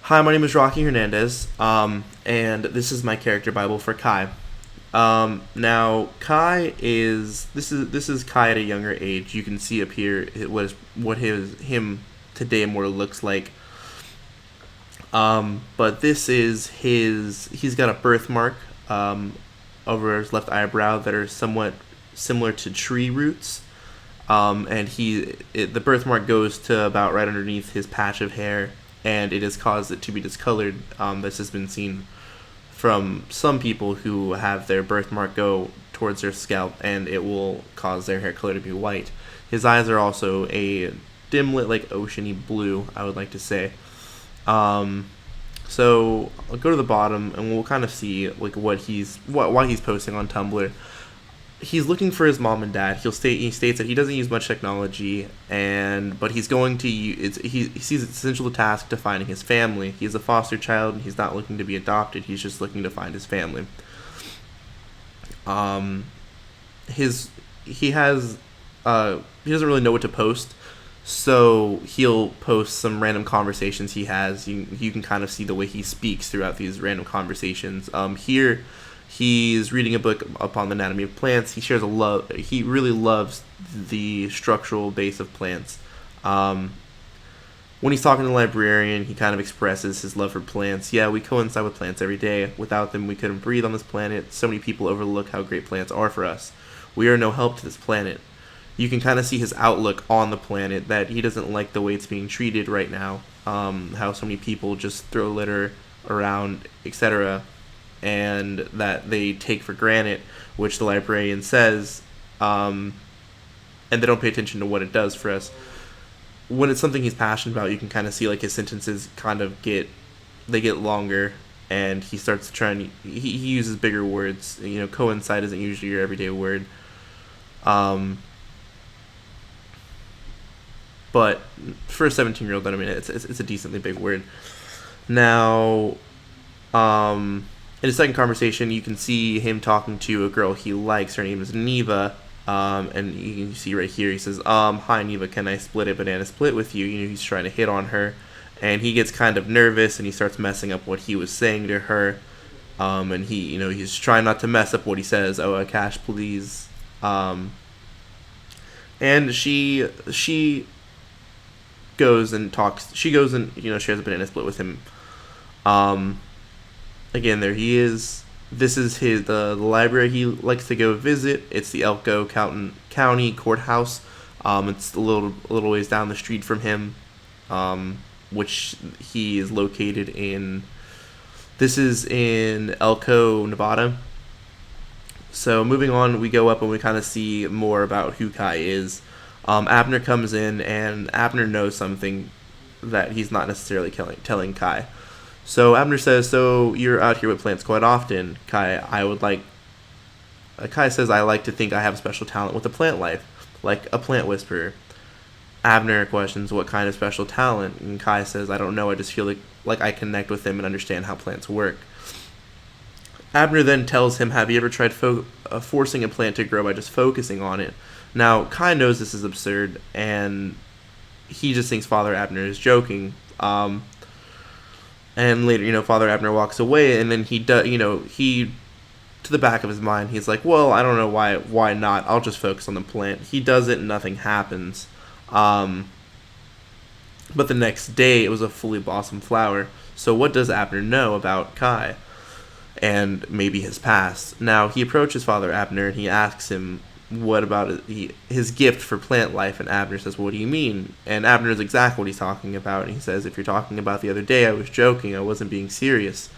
Hi, my name is Rocky Hernandez, and this is my character Bible for Kai. Now, Kai is this is Kai at a younger age. You can see up here what his him today more looks like. But this is his. He's got a birthmark over his left eyebrow that are somewhat similar to tree roots. And the birthmark goes to about right underneath his patch of hair, and it has caused it to be discolored. This has been seen from some people who have their birthmark go towards their scalp, and it will cause their hair color to be white. His eyes are also a dim lit, like oceany blue, I would like to say. Um, so I'll go to the bottom, and we'll kind of see like why he's posting on Tumblr. He's looking for his mom and dad. He states that he doesn't use much technology, and but he's going to he sees it's essential task to finding his family. He's a foster child, and he's not looking to be adopted. He's just looking to find his family. Um, his he has he doesn't really know what to post, so he'll post some random conversations he has. You can kind of see the way he speaks throughout these random conversations. Here he's reading a book upon the anatomy of plants. He shares a love. He really loves the structural base of plants. Um, when he's talking to the librarian, he kind of expresses his love for plants. Yeah, we coincide with plants every day. Without them, we couldn't breathe on this planet. So many people overlook how great plants are for us. We are no help to this planet. You can kind of see his outlook on the planet, that he doesn't like the way it's being treated right now. How so many people just throw litter around, etc., and that they take for granted, which the librarian says, and they don't pay attention to what it does for us. When it's something he's passionate about, you can kind of see like his sentences kind of get longer, and he starts trying. He uses bigger words. Coincide isn't usually your everyday word. Um, but for a 17-year-old, I mean, it's a decently big word. Now, in his second conversation, you can see him talking to a girl he likes. Her name is Neva. And you can see right here, he says, hi Neva, can I split a banana split with you? He's trying to hit on her. And he gets kind of nervous, and he starts messing up what he was saying to her. And he's trying not to mess up what he says. Oh, a cash, please. And she goes and talks. She goes and shares a banana split with him. Again, there he is. This is the library he likes to go visit. It's the Elko County Courthouse. It's a little ways down the street from him, which he is located in. This is in Elko, Nevada. So moving on, we go up and we kind of see more about who Kai is. Abner comes in, and Abner knows something that he's not necessarily telling Kai. So Abner says, "So you're out here with plants quite often, Kai. Kai says, "I like to think I have a special talent with the plant life, like a plant whisperer." Abner questions what kind of special talent, and Kai says, "I don't know. I just feel like I connect with them and understand how plants work." Abner then tells him, "Have you ever tried forcing a plant to grow by just focusing on it?" Now, Kai knows this is absurd, and he just thinks Father Abner is joking. And later, Father Abner walks away, and then he does, he, to the back of his mind, he's like, well, I don't know why not? I'll just focus on the plant. He does it, and nothing happens. But the next day, it was a fully blossomed flower. So what does Abner know about Kai? And maybe his past. Now, he approaches Father Abner, and he asks him, what about his gift for plant life? And Abner says, what do you mean? And Abner knows exactly what he's talking about. And he says, if you're talking about the other day, I was joking. I wasn't being serious.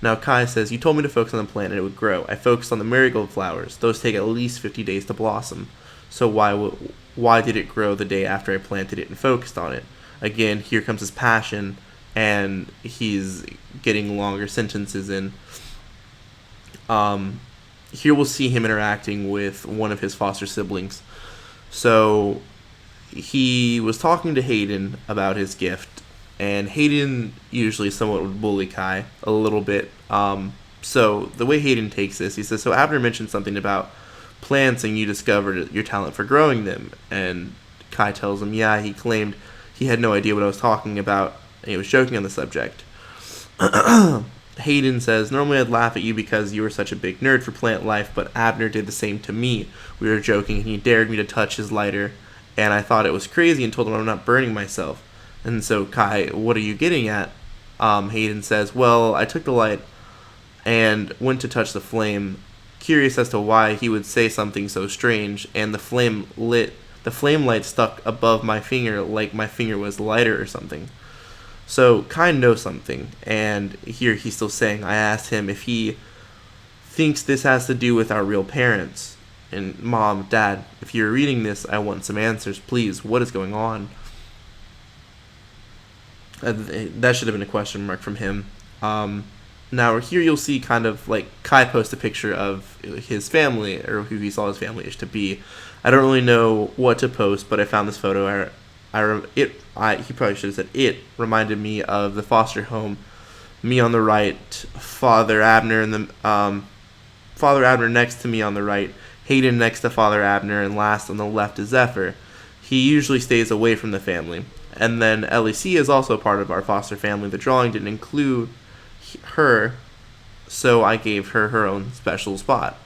Now Kai says, you told me to focus on the plant and it would grow. I focused on the marigold flowers. Those take at least 50 days to blossom. So why did it grow the day after I planted it and focused on it? Again, here comes his passion, and he's getting longer sentences in. Here we'll see him interacting with one of his foster siblings. So he was talking to Hayden about his gift, and Hayden usually somewhat would bully Kai a little bit. So the way Hayden takes this, he says, so Abner mentioned something about plants and you discovered your talent for growing them. And Kai tells him, yeah, he claimed he had no idea what I was talking about, and he was joking on the subject. Hayden says, normally I'd laugh at you because you were such a big nerd for plant life, but Abner did the same to me. We were joking, and he dared me to touch his lighter, and I thought it was crazy and told him I'm not burning myself. And so, Kai, what are you getting at? Hayden says, well, I took the light and went to touch the flame, curious as to why he would say something so strange, and the flame light stuck above my finger like my finger was the lighter or something. So Kai knows something, and here he's still saying, I asked him if he thinks this has to do with our real parents. And Mom, Dad, if you're reading this, I want some answers, please. What is going on? That should have been a question mark from him. Now here you'll see kind of like Kai post a picture of his family, or who he saw his family ish to be. I don't really know what to post, but I found this photo. He probably should have said it reminded me of the foster home. Me on the right, Father Abner, and Father Abner next to me on the right, Hayden next to Father Abner, and last on the left is Zephyr. He usually stays away from the family. And then LEC is also part of our foster family. The drawing didn't include her, so I gave her her own special spot.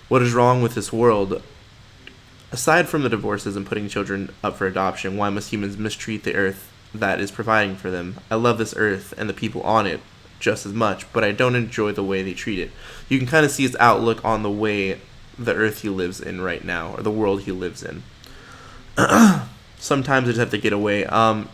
What is wrong with this world? Aside from the divorces and putting children up for adoption, why must humans mistreat the earth that is providing for them? I love this earth and the people on it just as much, but I don't enjoy the way they treat it. You can kind of see his outlook on the way the earth he lives in right now, or the world he lives in. Sometimes I just have to get away.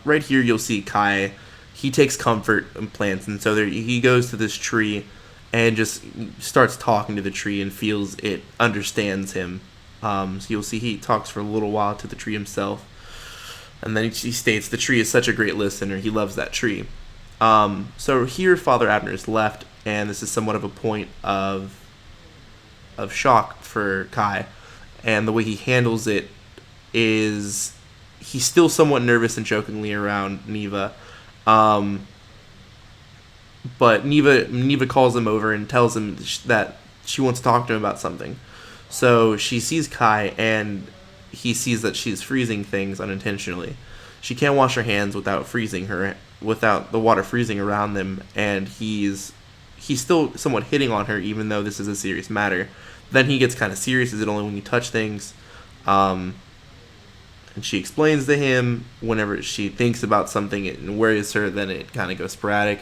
Right here you'll see Kai. He takes comfort in plants, and so he goes to this tree and just starts talking to the tree and feels it understands him. So you'll see he talks for a little while to the tree himself, and then he states the tree is such a great listener. He loves that tree. So here Father Abner is left, and this is somewhat of a point of shock for Kai, and the way he handles it is he's still somewhat nervous and jokingly around Neva. But Neva calls him over and tells him that she wants to talk to him about something. So she sees Kai, and he sees that she's freezing things unintentionally. She can't wash her hands without the water freezing around them, and he's still somewhat hitting on her, even though this is a serious matter. Then he gets kind of serious. Is it only when you touch things? And she explains to him whenever she thinks about something and worries her, then it kind of goes sporadic.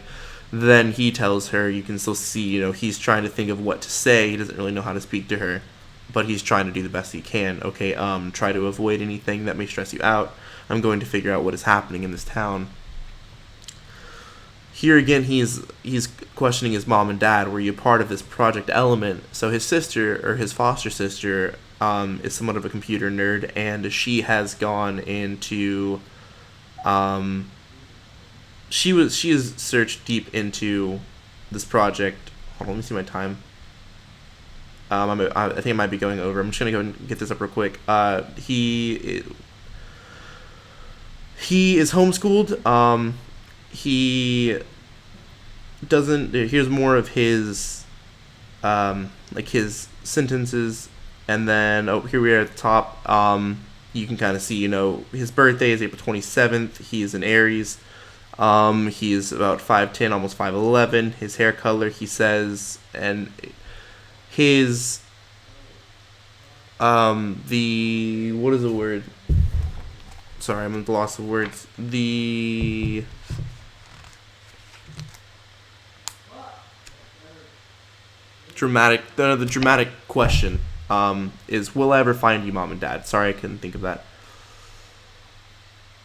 Then he tells her, you can still see, he's trying to think of what to say. He doesn't really know how to speak to her, but he's trying to do the best he can. Okay, try to avoid anything that may stress you out. I'm going to figure out what is happening in this town. Here again, he's questioning his mom and dad. Were you part of this Project Element? So his sister, or his foster sister, is somewhat of a computer nerd, and she has gone into she has searched deep into this project. Hold on, let me see my time. I think I might be going over. I'm just gonna go and get this up real quick. He is homeschooled. He doesn't. Here's more of his his sentences, and then here we are at the top. You can kind of see, his birthday is April 27th. He is an Aries. He is about 5'10", almost 5'11". His hair color, he says, and his what is the word? Sorry, I'm at the loss of words. The dramatic question is, will I ever find you, Mom and Dad? Sorry, I couldn't think of that.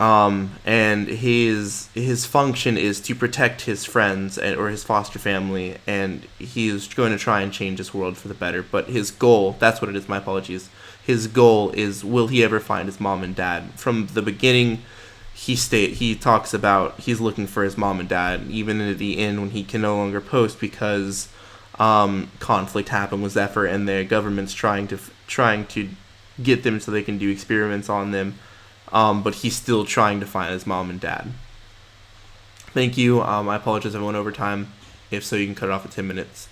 And his function is to protect his friends or his foster family, and he's going to try and change this world for the better. But his goal, that's what it is, my apologies. His goal is, will he ever find his mom and dad? From the beginning, he talks about he's looking for his mom and dad, even at the end when he can no longer post because conflict happened with Zephyr, and the government's trying to get them so they can do experiments on them. But he's still trying to find his mom and dad. Thank you. I apologize if I went over time. If so, you can cut it off at 10 minutes.